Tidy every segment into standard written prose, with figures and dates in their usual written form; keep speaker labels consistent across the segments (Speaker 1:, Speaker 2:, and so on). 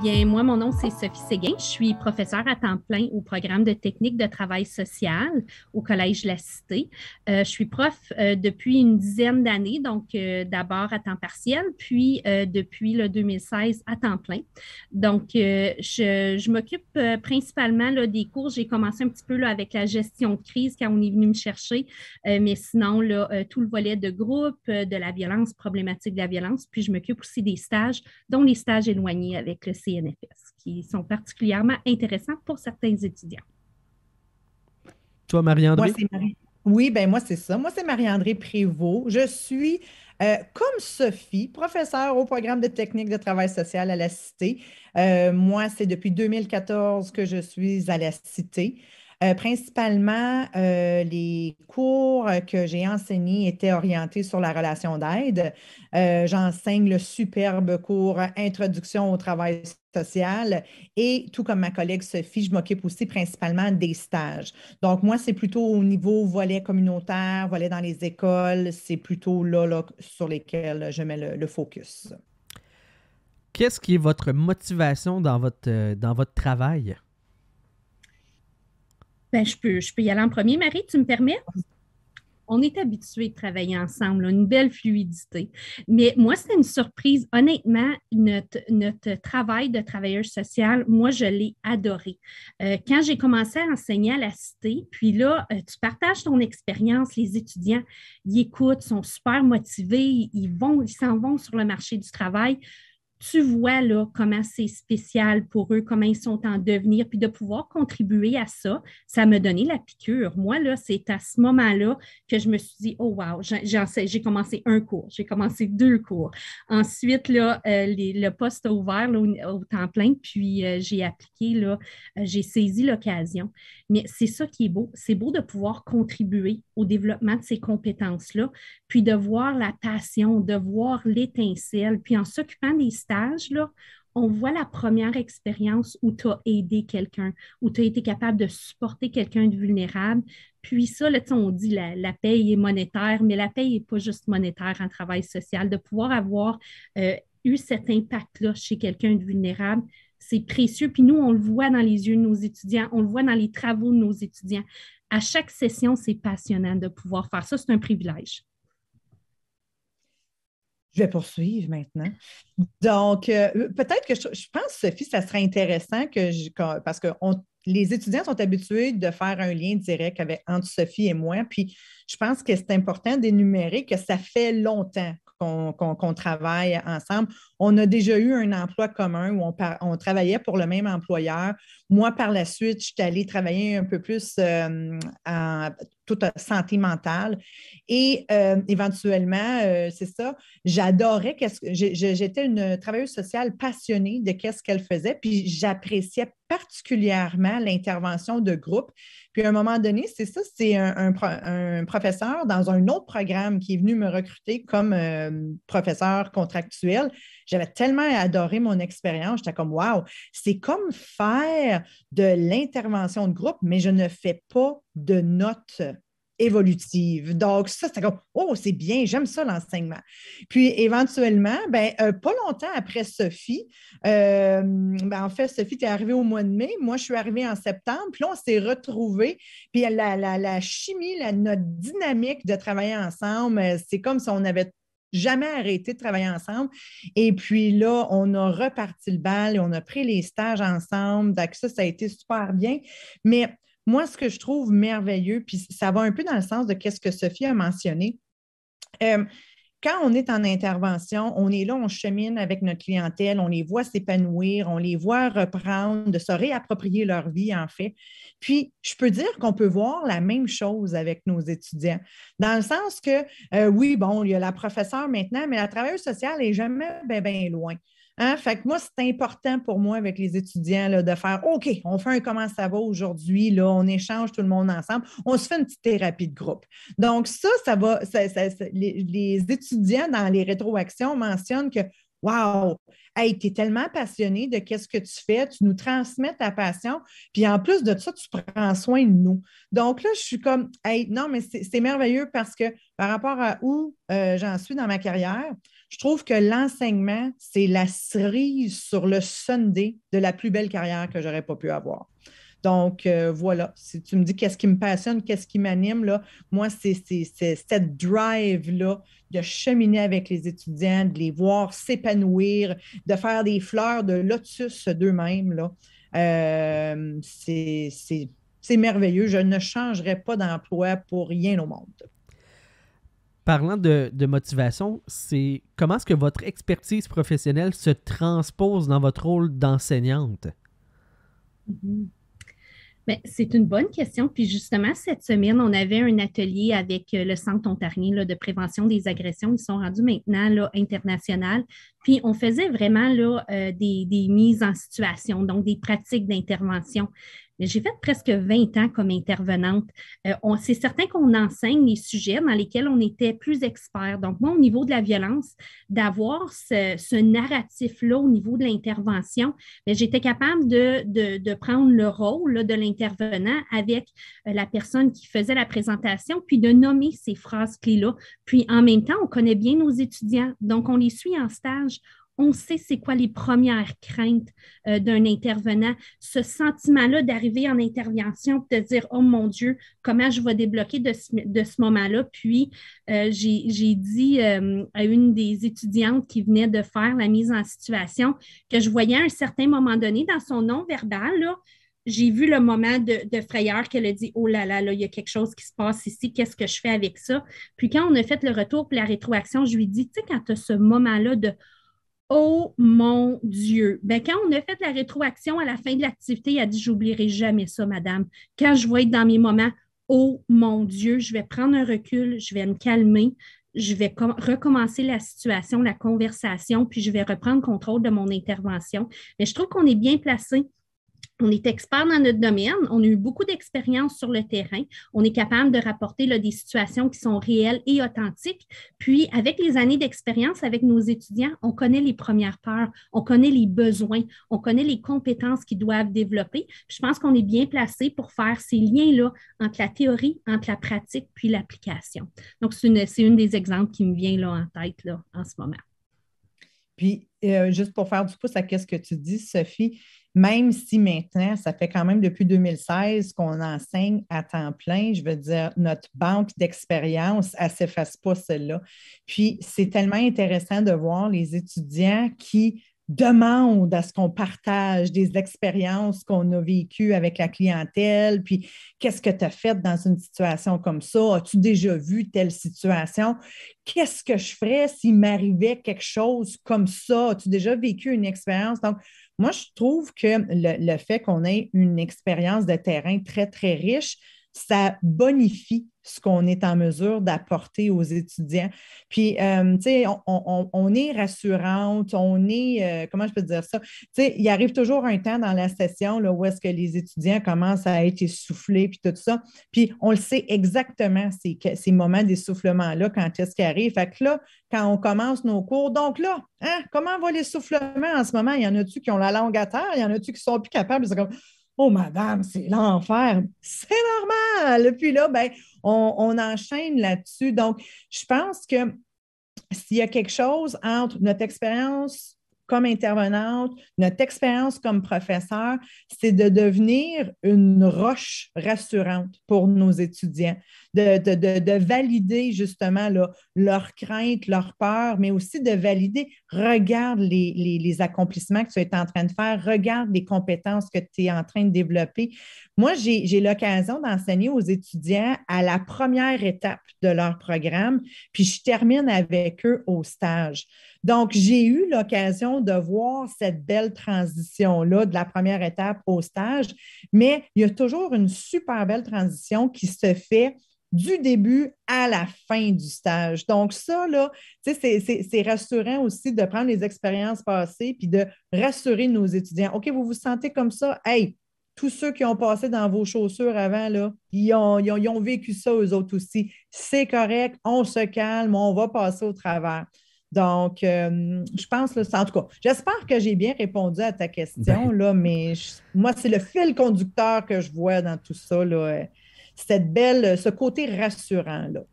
Speaker 1: Bien, moi, mon nom, c'est Sophie Séguin. Je suis professeure à temps plein au programme de technique de travail social au Collège La Cité. Je suis prof depuis une dizaine d'années, donc d'abord à temps partiel, puis depuis le 2016 à temps plein. Donc, je m'occupe principalement là, des cours. J'ai commencé un petit peu là, avec la gestion de crise quand on est venu me chercher, mais sinon, là, tout le volet de groupe, de la violence, problématique de la violence, puis je m'occupe aussi des stages, dont les stages éloignés avec le CNFS, qui sont particulièrement intéressants pour certains étudiants.
Speaker 2: Toi,
Speaker 3: Moi,
Speaker 2: Marie-André?
Speaker 3: c'est Marie. Oui, ben moi, c'est ça. Moi, c'est Marie-André Prévost. Je suis, comme Sophie, professeure au programme de technique de travail social à la Cité. Moi, c'est depuis 2014 que je suis à la Cité. Principalement, les cours que j'ai enseignés étaient orientés sur la relation d'aide. J'enseigne le superbe cours Introduction au travail social et tout comme ma collègue Sophie, je m'occupe aussi principalement des stages. Donc, moi, c'est plutôt au niveau volet communautaire, volet dans les écoles, c'est plutôt là, sur lesquels je mets le focus.
Speaker 2: Qu'est-ce qui est votre motivation dans votre travail?
Speaker 1: Ben, je peux y aller en premier. Marie, tu me permets? On est habitués de travailler ensemble, là, une belle fluidité. Mais moi, c'était une surprise. Honnêtement, notre travail de travailleuse sociale, moi, je l'ai adoré. Quand j'ai commencé à enseigner à la Cité, puis là, tu partages ton expérience, les étudiants, ils écoutent, sont super motivés, ils s'en vont sur le marché du travail. Tu vois là comment c'est spécial pour eux, comment ils sont en devenir, puis de pouvoir contribuer à ça, ça m'a donné la piqûre. Moi, là, c'est à ce moment-là que je me suis dit, oh wow, j'ai commencé un cours, j'ai commencé deux cours. Ensuite, là, le poste a ouvert là, au temps plein, puis j'ai appliqué, là, j'ai saisi l'occasion. Mais c'est ça qui est beau. C'est beau de pouvoir contribuer au développement de ces compétences-là, puis de voir la passion, de voir l'étincelle, puis en s'occupant des stages, là, on voit la première expérience où tu as aidé quelqu'un, où tu as été capable de supporter quelqu'un de vulnérable. Puis ça, là, on dit la paye est monétaire, mais la paye n'est pas juste monétaire en travail social. De pouvoir avoir eu cet impact-là chez quelqu'un de vulnérable, c'est précieux. Puis nous, on le voit dans les yeux de nos étudiants, on le voit dans les travaux de nos étudiants. À chaque session, c'est passionnant de pouvoir faire ça. C'est un privilège.
Speaker 3: Je vais poursuivre maintenant. Donc, peut-être que je pense, Sophie, ça serait intéressant parce que les étudiants sont habitués de faire un lien direct entre Sophie et moi. Puis, je pense que c'est important d'énumérer que ça fait longtemps qu'on travaille ensemble. On a déjà eu un emploi commun où on travaillait pour le même employeur. Moi, par la suite, je suis allée travailler un peu plus en toute santé mentale. Et éventuellement, c'est ça, j'adorais, j'étais une travailleuse sociale passionnée de qu'est-ce qu'elle faisait, puis j'appréciais particulièrement l'intervention de groupe. Puis à un moment donné, c'est ça, c'est un professeur dans un autre programme qui est venu me recruter comme professeur contractuel. J'avais tellement adoré mon expérience, j'étais comme, wow, c'est comme faire de l'intervention de groupe, mais je ne fais pas de notes évolutive. Donc, ça, c'était comme, oh, c'est bien, j'aime ça l'enseignement. Puis, éventuellement, pas longtemps après Sophie, en fait, Sophie, tu es arrivée au mois de mai, moi, je suis arrivée en septembre, puis là, on s'est retrouvés, puis la chimie, notre dynamique de travailler ensemble, c'est comme si on n'avait jamais arrêté de travailler ensemble. Et puis là, on a reparti le bal et on a pris les stages ensemble. Donc ça a été super bien. Mais moi, ce que je trouve merveilleux, puis ça va un peu dans le sens de ce que Sophie a mentionné, euh, quand on est en intervention, on est là, on chemine avec notre clientèle, on les voit s'épanouir, on les voit reprendre, de se réapproprier leur vie, en fait. Puis, je peux dire qu'on peut voir la même chose avec nos étudiants, dans le sens que, oui, bon, il y a la professeure maintenant, mais la travailleuse sociale n'est jamais bien loin. Hein? Fait que moi, c'est important pour moi avec les étudiants là, de faire OK, on fait un comment ça va aujourd'hui, là, on échange tout le monde ensemble, on se fait une petite thérapie de groupe. Donc, ça va, les étudiants dans les rétroactions mentionnent que wow, hey, tu es tellement passionné de qu'est-ce que tu fais, tu nous transmets ta passion, puis en plus de ça, tu prends soin de nous. Donc là, je suis comme, hey, non, mais c'est merveilleux parce que par rapport à où j'en suis dans ma carrière, Je trouve que l'enseignement, c'est la cerise sur le sundae de la plus belle carrière que j'aurais pas pu avoir. Donc, voilà, si tu me dis qu'est-ce qui me passionne, qu'est-ce qui m'anime, là, moi, c'est cette drive-là de cheminer avec les étudiants, de les voir s'épanouir, de faire des fleurs de lotus d'eux-mêmes, là. C'est merveilleux. Je ne changerai pas d'emploi pour rien au monde.
Speaker 2: Parlant de motivation, c'est comment est-ce que votre expertise professionnelle se transpose dans votre rôle d'enseignante?
Speaker 1: Mhm. Bien, c'est une bonne question. Puis justement, cette semaine, on avait un atelier avec le Centre ontarien là, de prévention des agressions. Ils sont rendus maintenant là, international. Puis on faisait vraiment là, des mises en situation, donc des pratiques d'intervention. Mais j'ai fait presque 20 ans comme intervenante. C'est certain qu'on enseigne les sujets dans lesquels on était plus experts. Donc, moi, au niveau de la violence, d'avoir ce narratif-là au niveau de l'intervention, bien, j'étais capable de prendre le rôle là, de l'intervenant avec la personne qui faisait la présentation, puis de nommer ces phrases clés-là. Puis, en même temps, on connaît bien nos étudiants. Donc, on les suit en stage. On sait c'est quoi les premières craintes d'un intervenant. Ce sentiment-là d'arriver en intervention, de dire, oh mon Dieu, comment je vais débloquer de ce moment-là. Puis, j'ai dit à une des étudiantes qui venait de faire la mise en situation que je voyais à un certain moment donné dans son non-verbal, là, j'ai vu le moment de frayeur qu'elle a dit, oh là là, il y a quelque chose qui se passe ici, qu'est-ce que je fais avec ça? Puis quand on a fait le retour pour la rétroaction, je lui ai dit, tu sais, quand tu as ce moment-là de oh mon Dieu! Ben, quand on a fait la rétroaction à la fin de l'activité, il a dit, j'oublierai jamais ça, madame. Quand je vais être dans mes moments, oh mon Dieu, je vais prendre un recul, je vais me calmer, je vais recommencer la situation, la conversation, puis je vais reprendre contrôle de mon intervention. Mais je trouve qu'on est bien placé. On est expert dans notre domaine, on a eu beaucoup d'expérience sur le terrain, on est capable de rapporter là, des situations qui sont réelles et authentiques. Puis, avec les années d'expérience avec nos étudiants, on connaît les premières peurs, on connaît les besoins, on connaît les compétences qu'ils doivent développer. Puis, je pense qu'on est bien placé pour faire ces liens-là entre la théorie, entre la pratique, puis l'application. Donc, c'est une des exemples qui me vient là, en tête là, en ce moment.
Speaker 3: Puis, juste pour faire du pouce à ce que tu dis, Sophie, même si maintenant, ça fait quand même depuis 2016 qu'on enseigne à temps plein, je veux dire, notre banque d'expérience, elle ne s'efface pas celle-là. Puis, c'est tellement intéressant de voir les étudiants qui demandent à ce qu'on partage des expériences qu'on a vécues avec la clientèle, puis qu'est-ce que tu as fait dans une situation comme ça? As-tu déjà vu telle situation? Qu'est-ce que je ferais s'il m'arrivait quelque chose comme ça? As-tu déjà vécu une expérience? Donc, moi, je trouve que le fait qu'on ait une expérience de terrain très, très riche, ça bonifie ce qu'on est en mesure d'apporter aux étudiants. Puis, tu sais, on est rassurante, on est, comment je peux dire ça? Tu sais, il arrive toujours un temps dans la session là, où est-ce que les étudiants commencent à être essoufflés, puis tout ça. Puis, on le sait exactement, ces moments d'essoufflement-là, quand est-ce qu'ils arrivent. Fait que là, quand on commence nos cours, donc là, hein, comment va l'essoufflement en ce moment? Il y en a-tu qui ont la langue à terre? Il y en a-tu qui sont plus capables? C'est comme, oh, madame, c'est l'enfer. C'est normal. Puis là, ben, on enchaîne là-dessus. Donc, je pense que s'il y a quelque chose entre notre expérience comme intervenante, notre expérience comme professeur, c'est de devenir une roche rassurante pour nos étudiants, de valider justement là, leurs craintes, leurs peurs, mais aussi de valider, regarde les accomplissements que tu es en train de faire, regarde les compétences que tu es en train de développer. Moi, j'ai l'occasion d'enseigner aux étudiants à la première étape de leur programme, puis je termine avec eux au stage. Donc, j'ai eu l'occasion de voir cette belle transition-là de la première étape au stage, mais il y a toujours une super belle transition qui se fait du début à la fin du stage. Donc, ça, là, c'est rassurant aussi de prendre les expériences passées puis de rassurer nos étudiants. OK, vous vous sentez comme ça? Hey, tous ceux qui ont passé dans vos chaussures avant, là, ils ont vécu ça eux autres aussi. C'est correct, on se calme, on va passer au travers. Donc, je pense, là, en tout cas, j'espère que j'ai bien répondu à ta question, là, mais moi, c'est le fil conducteur que je vois dans tout ça, là, ce côté rassurant, là.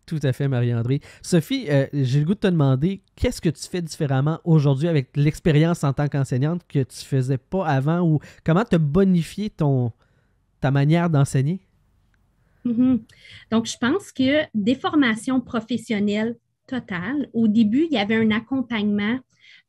Speaker 2: Tout à fait, Marie-André. Sophie, j'ai le goût de te demander, qu'est-ce que tu fais différemment aujourd'hui avec l'expérience en tant qu'enseignante que tu ne faisais pas avant ou comment tu as bonifié ta manière d'enseigner?
Speaker 1: Mhm. Donc, je pense que des formations professionnelles totales, au début, il y avait un accompagnement.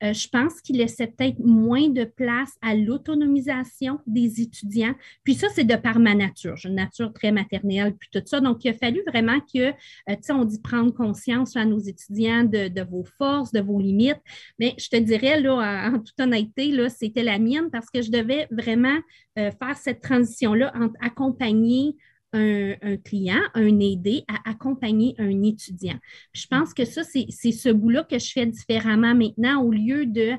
Speaker 1: Je pense qu'il laissait peut-être moins de place à l'autonomisation des étudiants. Puis ça, c'est de par ma nature. J'ai une nature très maternelle, puis tout ça. Donc, il a fallu vraiment que, tu sais, on dit prendre conscience à nos étudiants de vos forces, de vos limites. Mais je te dirais, là, en toute honnêteté, là, c'était la mienne parce que je devais vraiment faire cette transition-là entre accompagner un client, un aidé à accompagner un étudiant. Puis je pense que ça, c'est ce bout-là que je fais différemment maintenant au lieu de,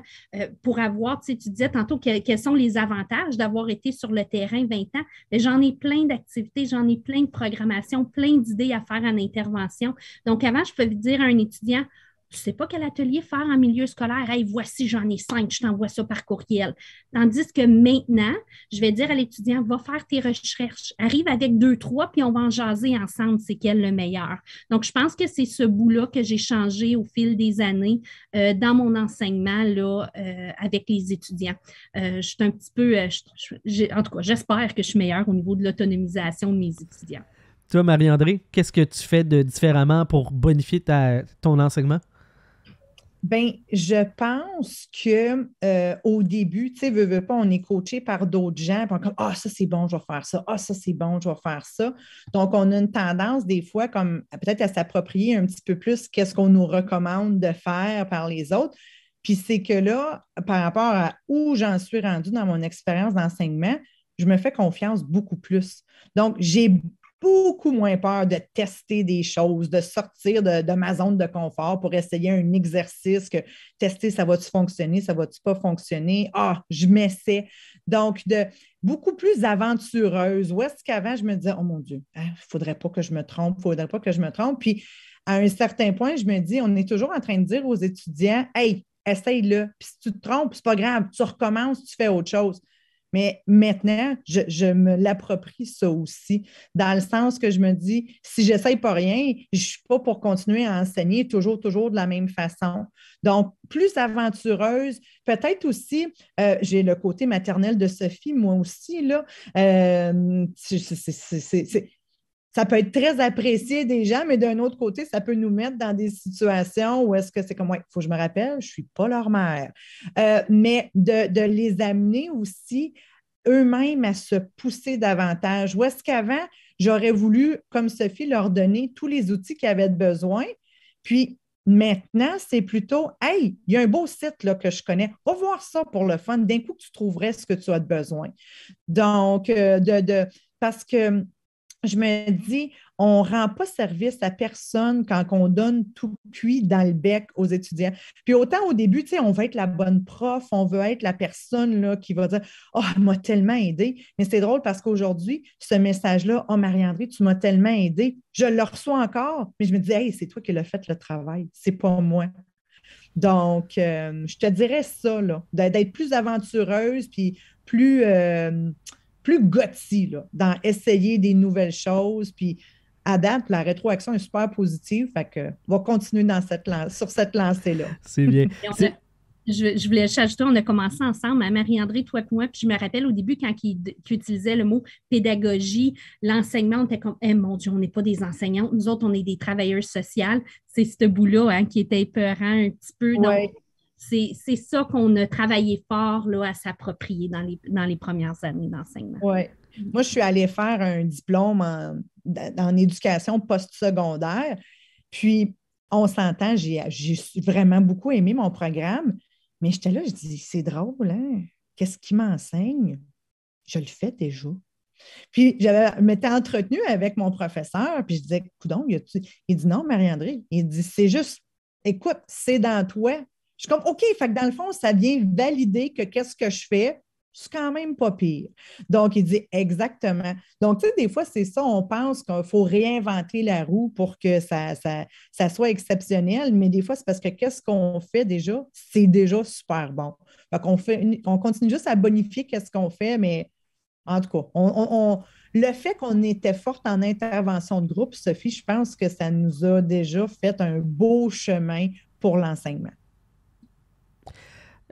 Speaker 1: pour avoir, tu sais, tu disais tantôt quels sont les avantages d'avoir été sur le terrain 20 ans. Mais j'en ai plein d'activités, j'en ai plein de programmations, plein d'idées à faire en intervention. Donc avant, je pouvais dire à un étudiant, tu ne sais pas quel atelier faire en milieu scolaire. Hey, voici, j'en ai 5, je t'envoie ça par courriel. Tandis que maintenant, je vais dire à l'étudiant, va faire tes recherches, arrive avec 2, 3, puis on va en jaser ensemble, c'est quel le meilleur. Donc, je pense que c'est ce bout-là que j'ai changé au fil des années dans mon enseignement là, avec les étudiants. Je suis un petit peu, en tout cas, j'espère que je suis meilleure au niveau de l'autonomisation de mes étudiants.
Speaker 2: Toi, Marie-André, qu'est-ce que tu fais de différemment pour bonifier ton enseignement?
Speaker 3: Ben, je pense que au début, tu sais, veux pas, on est coaché par d'autres gens, puis on est comme ah, ça c'est bon, je vais faire ça, ah, ça c'est bon, je vais faire ça. Donc, on a une tendance des fois comme peut-être à s'approprier un petit peu plus qu'est-ce qu'on nous recommande de faire par les autres. Puis c'est que là, par rapport à où j'en suis rendue dans mon expérience d'enseignement, je me fais confiance beaucoup plus. Donc, j'ai beaucoup moins peur de tester des choses, de sortir de ma zone de confort pour essayer un exercice que tester, ça va-tu fonctionner, ça va-tu pas fonctionner? Ah, je m'essaie. Donc, de beaucoup plus aventureuse. Où est-ce qu'avant, je me disais, oh mon Dieu, il ne faudrait pas que je me trompe, il ne faudrait pas que je me trompe. Puis, à un certain point, je me dis, on est toujours en train de dire aux étudiants, hey, essaye-le. Puis si tu te trompes, c'est pas grave, tu recommences, tu fais autre chose. Mais maintenant, je me l'approprie ça aussi, dans le sens que je me dis, si j'essaye pas rien, je ne suis pas pour continuer à enseigner toujours de la même façon. Donc, plus aventureuse, peut-être aussi, j'ai le côté maternel de Sophie, moi aussi, là. Ça peut être très apprécié des gens, mais d'un autre côté, ça peut nous mettre dans des situations où est-ce que c'est comme, il faut que je me rappelle, je ne suis pas leur mère. Mais de les amener aussi eux-mêmes à se pousser davantage. Où est-ce qu'avant, j'aurais voulu, comme Sophie, leur donner tous les outils qu'ils avaient besoin. Puis maintenant, c'est plutôt, hey, il y a un beau site là, que je connais. Va voir ça pour le fun. D'un coup, tu trouverais ce que tu as besoin. Donc, parce que je me dis, on ne rend pas service à personne quand on donne tout cuit dans le bec aux étudiants. Puis autant au début, tu sais, on veut être la bonne prof, on veut être la personne là, qui va dire oh, elle m'a tellement aidé. Mais c'est drôle parce qu'aujourd'hui, ce message-là, oh Marie-André, tu m'as tellement aidé, je le reçois encore, mais je me dis, hey, c'est toi qui l'as fait le travail, c'est pas moi. Donc, je te dirais ça, là, d'être plus aventureuse, puis plus gothy, là, dans essayer des nouvelles choses. Puis à date, la rétroaction est super positive. Fait que on va continuer sur cette lancée-là.
Speaker 2: C'est bien.
Speaker 1: Je voulais juste ajouter, on a commencé ensemble, à Marie-André, toi et moi, puis je me rappelle au début quand il utilisait le mot pédagogie, l'enseignement, on était comme, eh mon Dieu, on n'est pas des enseignantes, nous autres, on est des travailleurs sociaux. C'est ce bout-là hein, qui était épeurant un petit peu.
Speaker 3: Ouais.
Speaker 1: Donc, c'est ça qu'on a travaillé fort là, à s'approprier dans les premières années d'enseignement.
Speaker 3: Oui. Moi, je suis allée faire un diplôme en éducation postsecondaire. Puis, on s'entend, j'ai vraiment beaucoup aimé mon programme. Mais j'étais là, je dis, c'est drôle, hein? Qu'est-ce qu'il m'enseigne? Je le fais déjà. Puis, je m'étais entretenue avec mon professeur, puis je disais, coudonc, il dit non, Marie-André. Il dit, c'est juste, écoute, c'est dans toi. Je suis comme, OK, fait que dans le fond, ça vient valider que qu'est-ce que je fais, c'est quand même pas pire. Donc, il dit exactement. Donc, tu sais, des fois, c'est ça, on pense qu'il faut réinventer la roue pour que ça soit exceptionnel, mais des fois, c'est parce que qu'est-ce qu'on fait déjà, c'est déjà super bon. Fait qu'on continue juste à bonifier qu'est-ce qu'on fait, mais en tout cas, le fait qu'on était forte en intervention de groupe, Sophie, je pense que ça nous a déjà fait un beau chemin pour l'enseignement.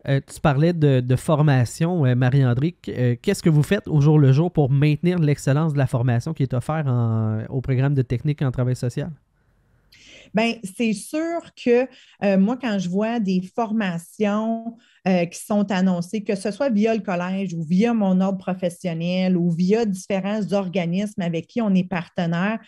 Speaker 2: Tu parlais de formation, Marie-André. Qu'est-ce que vous faites au jour le jour pour maintenir l'excellence de la formation qui est offerte au programme de technique en travail social?
Speaker 3: Bien, c'est sûr que moi, quand je vois des formations qui sont annoncées, que ce soit via le collège ou via mon ordre professionnel ou via différents organismes avec qui on est partenaire,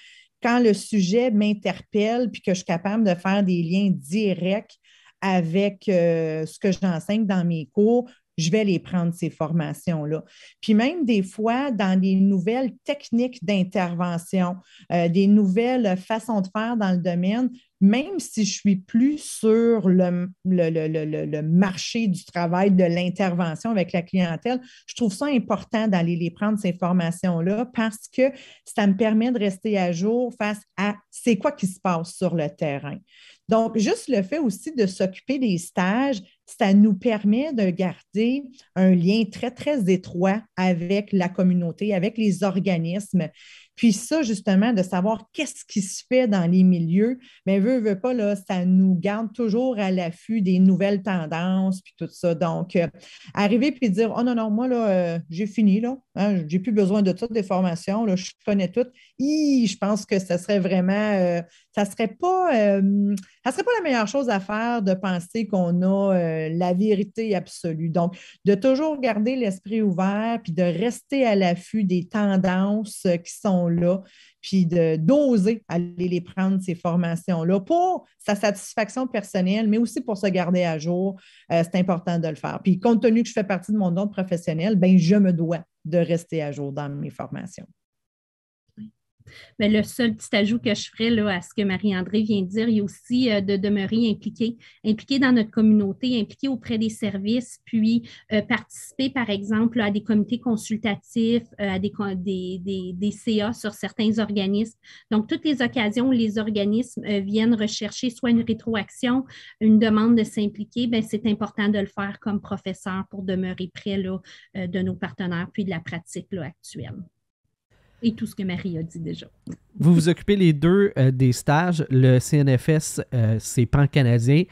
Speaker 3: quand le sujet m'interpelle puis que je suis capable de faire des liens directs avec ce que j'enseigne dans mes cours, je vais les prendre, ces formations-là. Puis même des fois, dans des nouvelles techniques d'intervention, des nouvelles façons de faire dans le domaine, même si je suis plus sur le marché du travail, de l'intervention avec la clientèle, je trouve ça important d'aller les prendre, ces formations-là, parce que ça me permet de rester à jour face à c'est quoi qui se passe sur le terrain. Donc, juste le fait aussi de s'occuper des stages, ça nous permet de garder un lien très, très étroit avec la communauté, avec les organismes. Puis ça, justement, de savoir qu'est-ce qui se fait dans les milieux, mais veut pas, là, ça nous garde toujours à l'affût des nouvelles tendances, puis tout ça. Donc, arriver puis dire, oh non, non, moi, là, j'ai fini, là, hein, j'ai plus besoin de ça, des formations, là, je connais tout. Je pense que ça serait vraiment, ça serait pas, ça serait pas la meilleure chose à faire de penser qu'on a la vérité absolue. Donc, de toujours garder l'esprit ouvert, puis de rester à l'affût des tendances qui sont là, puis d'oser aller les prendre, ces formations-là, pour sa satisfaction personnelle, mais aussi pour se garder à jour. C'est important de le faire. Puis, compte tenu que je fais partie de mon ordre professionnel, ben, je me dois de rester à jour dans mes formations.
Speaker 1: Mais le seul petit ajout que je ferais là, à ce que Marie-André vient de dire, il y a aussi de demeurer impliqué dans notre communauté, impliqué auprès des services, puis participer, par exemple, à des comités consultatifs, à des CA sur certains organismes. Donc, toutes les occasions où les organismes viennent rechercher soit une rétroaction, une demande de s'impliquer, bien, c'est important de le faire comme professeur pour demeurer près là, de nos partenaires, puis de la pratique là, actuelle. Et tout ce que Marie a dit déjà.
Speaker 2: Vous vous occupez les deux des stages. Le CNFS, c'est pan-canadien.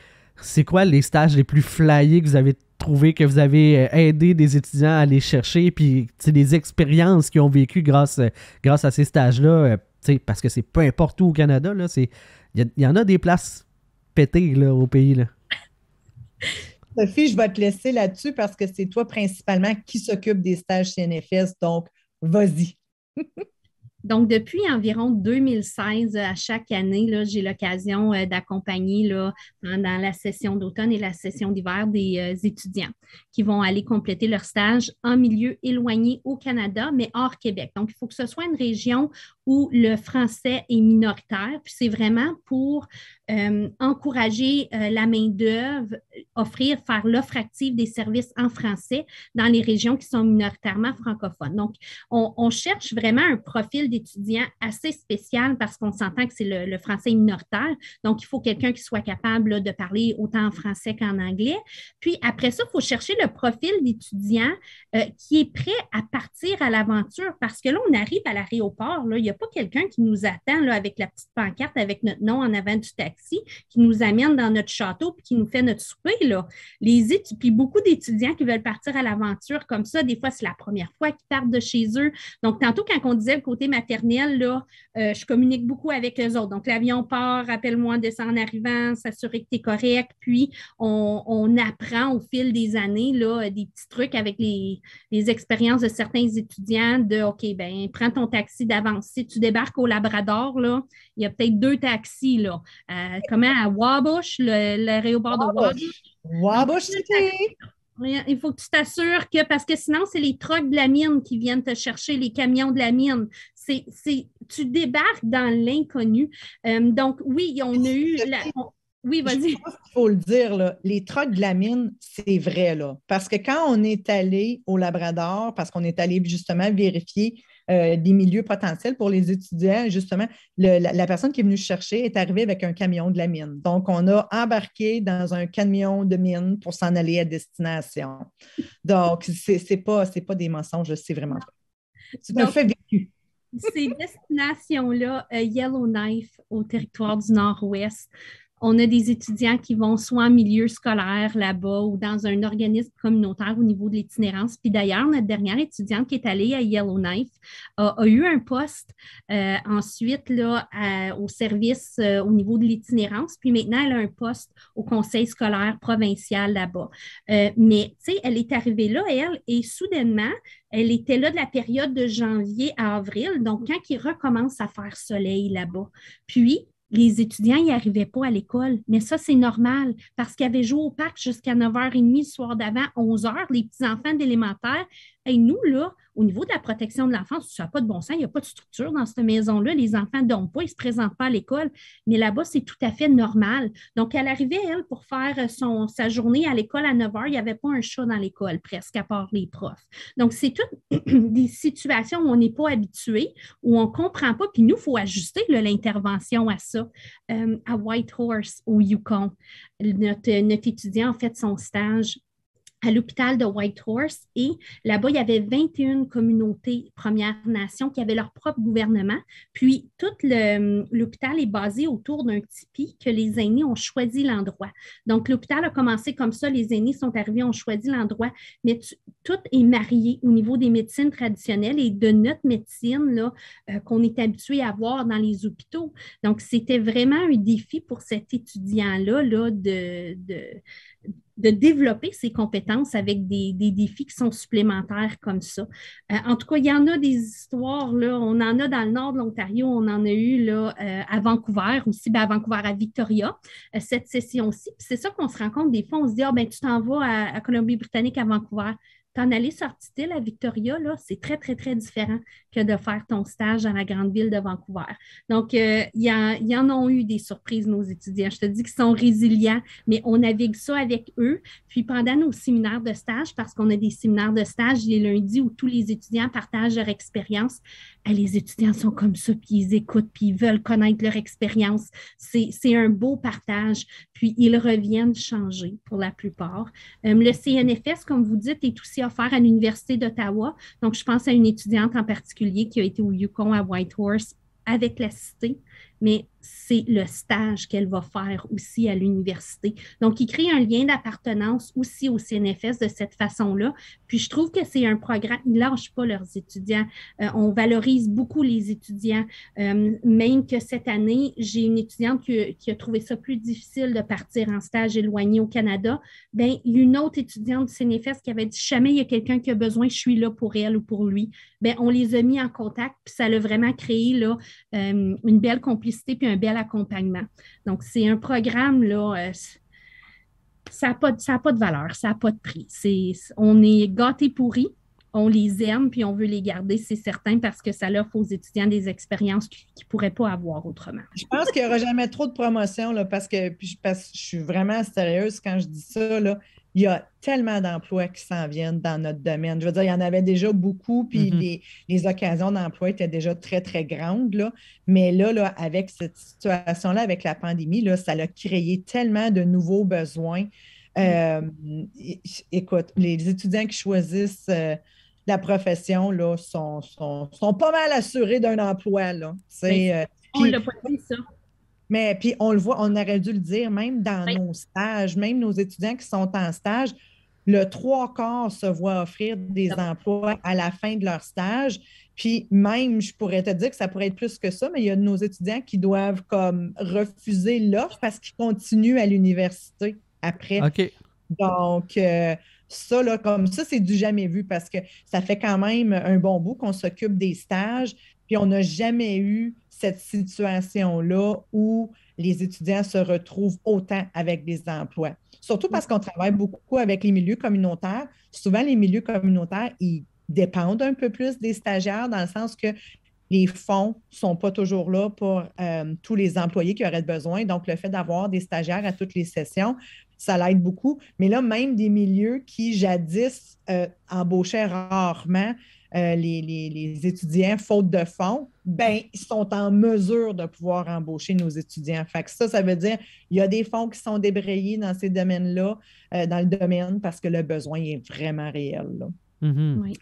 Speaker 2: C'est quoi les stages les plus flyés que vous avez trouvés, que vous avez aidé des étudiants à aller chercher, puis des expériences qu'ils ont vécues grâce à ces stages-là, parce que c'est peu importe où au Canada, il y en a des places pétées là, au pays. Là.
Speaker 3: Sophie, je vais te laisser là-dessus parce que c'est toi principalement qui s'occupe des stages CNFS, donc vas-y.
Speaker 1: Donc, depuis environ 2016, à chaque année, là, j'ai l'occasion d'accompagner là, pendant la session d'automne et la session d'hiver des étudiants qui vont aller compléter leur stage en milieu éloigné au Canada, mais hors Québec. Donc, il faut que ce soit une région où le français est minoritaire. Puis c'est vraiment pour encourager la main-d'œuvre, faire l'offre active des services en français dans les régions qui sont minoritairement francophones. Donc, on cherche vraiment un profil d'étudiant assez spécial parce qu'on s'entend que c'est le français minoritaire. Donc, il faut quelqu'un qui soit capable là, de parler autant en français qu'en anglais. Puis après ça, il faut chercher le profil d'étudiant qui est prêt à partir à l'aventure parce que là, on arrive à l'aéroport, là, il n'y a pas quelqu'un qui nous attend là, avec la petite pancarte, avec notre nom en avant du taxi, qui nous amène dans notre château puis qui nous fait notre souper. Là. Puis beaucoup d'étudiants qui veulent partir à l'aventure comme ça, des fois, c'est la première fois qu'ils partent de chez eux. Donc, tantôt, quand on disait le côté maternel, là, je communique beaucoup avec eux autres. Donc, l'avion part, rappelle-moi, descend en arrivant, s'assurer que tu es correct. Puis, on apprend au fil des années là, des petits trucs avec les expériences de certains étudiants de OK, ben prends ton taxi d'avance. Si tu débarques au Labrador, là, il y a peut-être 2 taxis. Là. Comment à Wabush, l'aéroport de Wabush.
Speaker 3: Wabush City!
Speaker 1: Il faut que tu t'assures que, parce que sinon, c'est les trucks de la mine qui viennent te chercher, les camions de la mine. Tu débarques dans l'inconnu. Donc, oui, on a eu... Oui, vas-y.
Speaker 3: Je pense qu'il faut le dire, là, les trucks de la mine, c'est vrai, là. Parce que quand on est allé au Labrador, parce qu'on est allé justement vérifier des milieux potentiels pour les étudiants, justement, la personne qui est venue chercher est arrivée avec un camion de la mine. Donc, on a embarqué dans un camion de mine pour s'en aller à destination. Donc, c'est pas des mensonges, c'est vraiment vrai. C'est un fait vécu.
Speaker 1: ces destinations-là, Yellowknife au territoire du Nord-Ouest, on a des étudiants qui vont soit en milieu scolaire là-bas ou dans un organisme communautaire au niveau de l'itinérance. Puis d'ailleurs, notre dernière étudiante qui est allée à Yellowknife a eu un poste ensuite là, au service au niveau de l'itinérance. Puis maintenant, elle a un poste au conseil scolaire provincial là-bas. Mais tu sais, elle est arrivée là, elle, et soudainement, elle était là de la période de janvier à avril, donc quand il recommence à faire soleil là-bas. Puis, les étudiants n'y arrivaient pas à l'école, mais ça, c'est normal parce qu'ils avaient joué au parc jusqu'à 9h30 le soir d'avant, 11h, les petits-enfants d'élémentaire. Et nous, là, au niveau de la protection de l'enfance, ça n'a pas de bon sens, il n'y a pas de structure dans cette maison-là. Les enfants ne dorment pas, ils ne se présentent pas à l'école, mais là-bas, c'est tout à fait normal. Donc, elle arrivait, elle, pour faire sa journée à l'école à 9h, il n'y avait pas un chat dans l'école, presque, à part les profs. Donc, c'est toutes des situations où on n'est pas habitué, où on ne comprend pas, puis nous, il faut ajuster là, l'intervention à ça. À Whitehorse, au Yukon, notre étudiant a fait son stage à l'hôpital de Whitehorse et là-bas, il y avait 21 communautés Premières Nations qui avaient leur propre gouvernement. Puis, tout l'hôpital est basé autour d'un tipi que les aînés ont choisi l'endroit. Donc, l'hôpital a commencé comme ça, les aînés sont arrivés, ont choisi l'endroit, mais tout est marié au niveau des médecines traditionnelles et de notre médecine là, qu'on est habitué à voir dans les hôpitaux. Donc, c'était vraiment un défi pour cet étudiant-là là, de développer ses compétences avec des défis qui sont supplémentaires comme ça. En tout cas, il y en a des histoires, là, on en a dans le nord de l'Ontario, on en a eu là, à Vancouver aussi, à Vancouver, à Victoria, cette session-ci. Puis c'est ça qu'on se rend compte des fois, on se dit, ben, tu t'en vas à Colombie-Britannique, à Vancouver. T'en aller sortir à Victoria, là, c'est très, très, très différent que de faire ton stage dans la grande ville de Vancouver. Donc, il y en ont eu des surprises, nos étudiants. Je te dis qu'ils sont résilients, mais on navigue ça avec eux. Puis pendant nos séminaires de stage, parce qu'on a des séminaires de stage les lundis où tous les étudiants partagent leur expérience, les étudiants sont comme ça, puis ils écoutent, puis ils veulent connaître leur expérience. C'est un beau partage. Puis ils reviennent changer pour la plupart. Le CNFS, comme vous dites, est aussi offert à l'Université d'Ottawa. Donc, je pense à une étudiante en particulier qui a été au Yukon à Whitehorse avec la cité, mais c'est le stage qu'elle va faire aussi à l'université. Donc, ils créent un lien d'appartenance aussi au CNFS de cette façon-là. Puis, je trouve que c'est un programme, ils ne lâchent pas leurs étudiants. On valorise beaucoup les étudiants. Même que cette année, j'ai une étudiante qui a trouvé ça plus difficile de partir en stage éloigné au Canada. Bien, il y a une autre étudiante du CNFS qui avait dit, jamais il y a quelqu'un qui a besoin, je suis là pour elle ou pour lui. Bien, on les a mis en contact, puis ça a vraiment créé là, une belle complicité puis un bel accompagnement. Donc, c'est un programme, là, ça n'a pas de valeur, ça n'a pas de prix. On est gâtés pourris, on les aime puis on veut les garder, c'est certain, parce que ça offre aux étudiants des expériences qu'ils ne pourraient pas avoir autrement.
Speaker 3: Je pense qu'il n'y aura jamais trop de promotion là, parce que je suis vraiment sérieuse quand je dis ça. Là, il y a tellement d'emplois qui s'en viennent dans notre domaine. Je veux dire, il y en avait déjà beaucoup, puis les occasions d'emploi étaient déjà très, très grandes. Là. Mais là, avec cette situation-là, avec la pandémie, là, ça a créé tellement de nouveaux besoins. Écoute, les étudiants qui choisissent la profession là, sont pas mal assurés d'un emploi. Là.
Speaker 1: On ne l'a pas dit, ça.
Speaker 3: Mais puis on le voit, on aurait dû le dire, même dans nos stages, même nos étudiants qui sont en stage, le 3/4 se voient offrir des emplois à la fin de leur stage. Puis même, je pourrais te dire que ça pourrait être plus que ça, mais il y a de nos étudiants qui doivent comme refuser l'offre parce qu'ils continuent à l'université après.
Speaker 2: OK.
Speaker 3: Donc, ça, là, comme ça, c'est du jamais vu parce que ça fait quand même un bon bout qu'on s'occupe des stages, puis on n'a jamais eu cette situation-là où les étudiants se retrouvent autant avec des emplois. Surtout parce qu'on travaille beaucoup avec les milieux communautaires. Souvent, les milieux communautaires, ils dépendent un peu plus des stagiaires dans le sens que les fonds ne sont pas toujours là pour tous les employés qui auraient besoin. Donc, le fait d'avoir des stagiaires à toutes les sessions, ça l'aide beaucoup. Mais là, même des milieux qui, jadis, embauchaient rarement les étudiants faute de fonds, ben, ils sont en mesure de pouvoir embaucher nos étudiants. Fait que ça veut dire qu'il y a des fonds qui sont débrayés dans ces domaines-là, dans le domaine, parce que le besoin est vraiment réel. Là.
Speaker 2: Mm-hmm.
Speaker 1: Oui.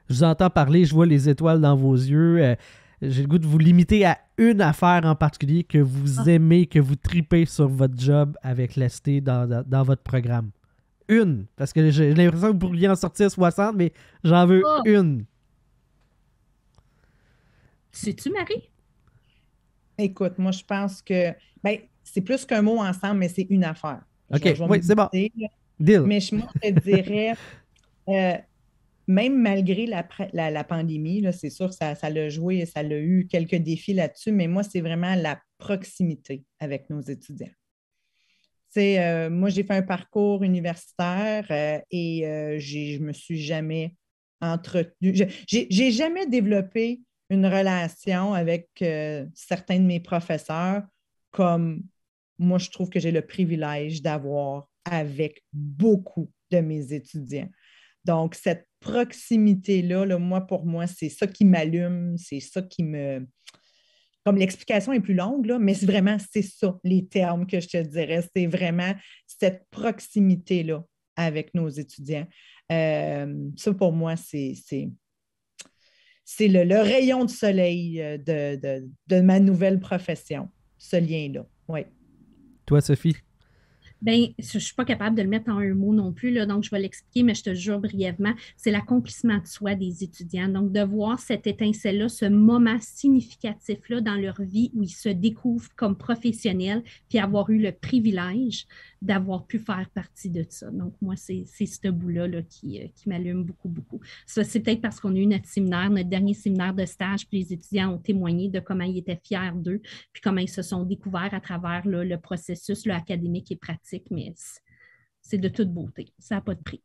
Speaker 2: Je vous entends parler, je vois les étoiles dans vos yeux. J'ai le goût de vous limiter à une affaire en particulier que vous aimez, que vous tripez sur votre job avec Lesté dans votre programme. Une, parce que j'ai l'impression que vous pourriez en sortir 60, mais j'en veux une.
Speaker 1: Sais-tu, Marie?
Speaker 3: Écoute, moi, je pense que c'est plus qu'un mot ensemble, mais c'est une affaire.
Speaker 2: OK, oui, c'est bon. Deal.
Speaker 3: Mais moi, je te dirais, même malgré la pandémie, là, c'est sûr que ça l'a joué, ça l'a eu quelques défis là-dessus, mais moi, c'est vraiment la proximité avec nos étudiants. Moi, j'ai fait un parcours universitaire et je me suis jamais entretenue. J'ai jamais développé une relation avec certains de mes professeurs comme moi, je trouve que j'ai le privilège d'avoir avec beaucoup de mes étudiants. Donc, cette proximité-là, là, pour moi, c'est ça qui m'allume, c'est ça qui me... Comme l'explication est plus longue, là, mais c'est ça, les termes que je te dirais. C'est vraiment cette proximité-là avec nos étudiants. Ça, pour moi, c'est le rayon de soleil de ma nouvelle profession, ce lien-là. Oui.
Speaker 2: Toi, Sophie?
Speaker 1: Bien, je ne suis pas capable de le mettre en un mot non plus, là, donc je vais l'expliquer, mais je te jure brièvement, c'est l'accomplissement de soi des étudiants. Donc, de voir cette étincelle-là, ce moment significatif-là dans leur vie où ils se découvrent comme professionnels, puis avoir eu le privilège d'avoir pu faire partie de ça. Donc, moi, c'est ce bout-là là, qui m'allume beaucoup, beaucoup. Ça, c'est peut-être parce qu'on a eu notre séminaire, notre dernier séminaire de stage, puis les étudiants ont témoigné de comment ils étaient fiers d'eux, puis comment ils se sont découverts à travers là, le processus là, académique et pratique, mais c'est de toute beauté. Ça n'a pas de prix.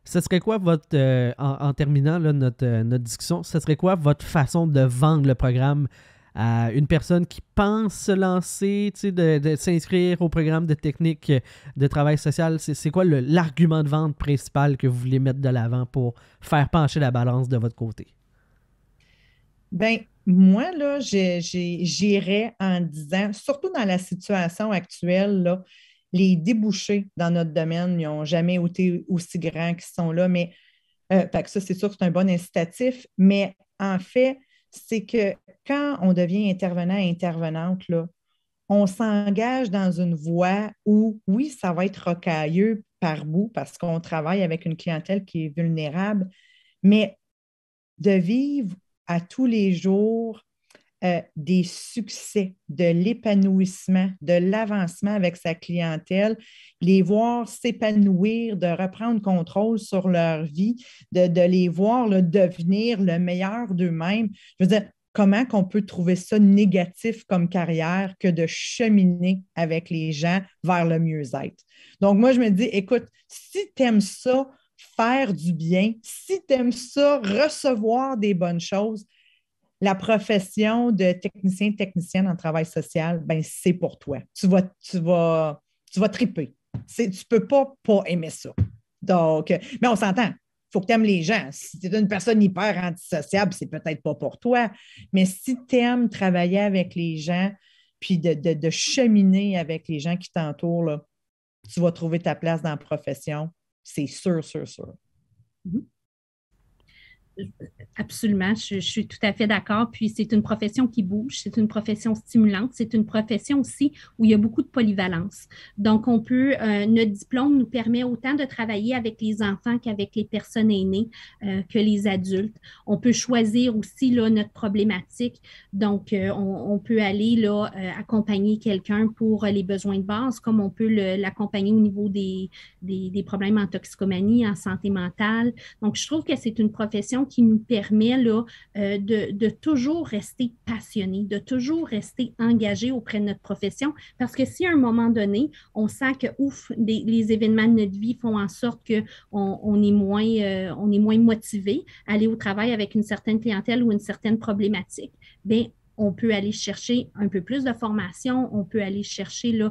Speaker 2: Ce serait quoi votre, en terminant là, notre discussion, ce serait quoi votre façon de vendre le programme à une personne qui pense se lancer, de s'inscrire au programme de technique de travail social? C'est quoi l'argument de vente principal que vous voulez mettre de l'avant pour faire pencher la balance de votre côté?
Speaker 3: Bien, moi, là, j'irais en disant, surtout dans la situation actuelle, là, les débouchés dans notre domaine n'ont jamais été aussi grands qu'ils sont là, mais fait que ça, c'est sûr que c'est un bon incitatif, mais en fait, c'est que quand on devient intervenant et intervenante, là, on s'engage dans une voie où, oui, ça va être rocailleux par bout parce qu'on travaille avec une clientèle qui est vulnérable, mais de vivre à tous les jours des succès, de l'épanouissement, de l'avancement avec sa clientèle, les voir s'épanouir, de reprendre contrôle sur leur vie, de les voir là, devenir le meilleur d'eux-mêmes. Je veux dire, comment qu'on peut trouver ça négatif comme carrière que de cheminer avec les gens vers le mieux-être? Donc, moi, je me dis, écoute, si tu aimes ça, faire du bien, si tu aimes ça, recevoir des bonnes choses, la profession de technicienne en travail social, ben c'est pour toi. Tu vas triper. Tu ne peux pas aimer ça. Donc, mais on s'entend. Il faut que tu aimes les gens. Si tu es une personne hyper antisociable, c'est peut-être pas pour toi. Mais si tu aimes travailler avec les gens, puis de cheminer avec les gens qui t'entourent, là, tu vas trouver ta place dans la profession. C'est sûr, sûr, sûr.
Speaker 1: Mm-hmm. Absolument, je suis tout à fait d'accord. Puis c'est une profession qui bouge, c'est une profession stimulante, c'est une profession aussi où il y a beaucoup de polyvalence. Donc, notre diplôme nous permet autant de travailler avec les enfants qu'avec les personnes aînées, que les adultes. On peut choisir aussi là, notre problématique. Donc, on peut aller là, accompagner quelqu'un pour les besoins de base, comme on peut l'accompagner au niveau des problèmes en toxicomanie, en santé mentale. Donc, je trouve que c'est une profession qui nous permet là, de toujours rester passionné, de toujours rester engagé auprès de notre profession, parce que si à un moment donné, on sent que, les événements de notre vie font en sorte qu'on est moins motivé à aller au travail avec une certaine clientèle ou une certaine problématique, bien, on peut aller chercher un peu plus de formation, on peut aller chercher là,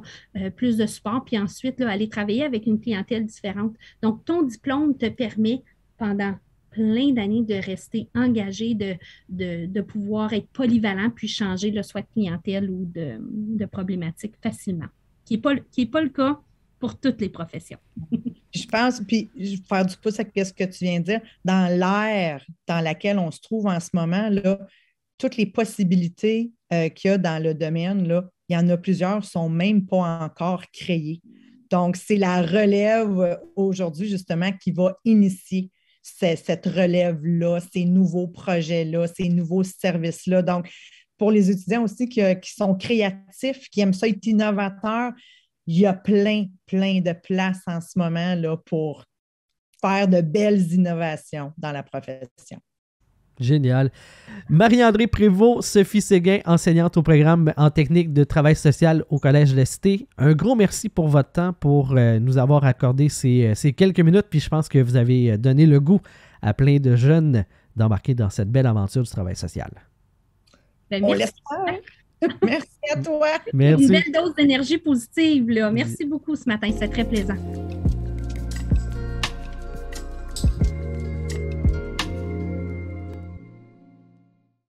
Speaker 1: plus de support, puis ensuite là, aller travailler avec une clientèle différente. Donc, ton diplôme te permet pendant plein d'années de rester engagé, de pouvoir être polyvalent, puis changer le soit de clientèle ou de problématique facilement, qui n'est pas le cas pour toutes les professions.
Speaker 3: Je pense, puis je vais faire du pouce avec ce que tu viens de dire, dans l'ère dans laquelle on se trouve en ce moment, là, toutes les possibilités qu'il y a dans le domaine, là, il y en a plusieurs, ne sont même pas encore créées. Donc, c'est la relève aujourd'hui, justement, qui va initier cette relève-là, ces nouveaux projets-là, ces nouveaux services-là. Donc, pour les étudiants aussi qui sont créatifs, qui aiment ça être innovateurs, il y a plein de places en ce moment là, pour faire de belles innovations dans la profession.
Speaker 2: Génial. Marie-Andrée Prévost, Sophie Séguin, enseignante au programme en technique de travail social au Collège de la Cité. Un gros merci pour votre temps, pour nous avoir accordé ces quelques minutes. Puis je pense que vous avez donné le goût à plein de jeunes d'embarquer dans cette belle aventure du travail social.
Speaker 3: On l'espère. Merci à toi.
Speaker 2: Merci.
Speaker 1: Une belle dose d'énergie positive, là. Merci beaucoup ce matin, c'est très plaisant.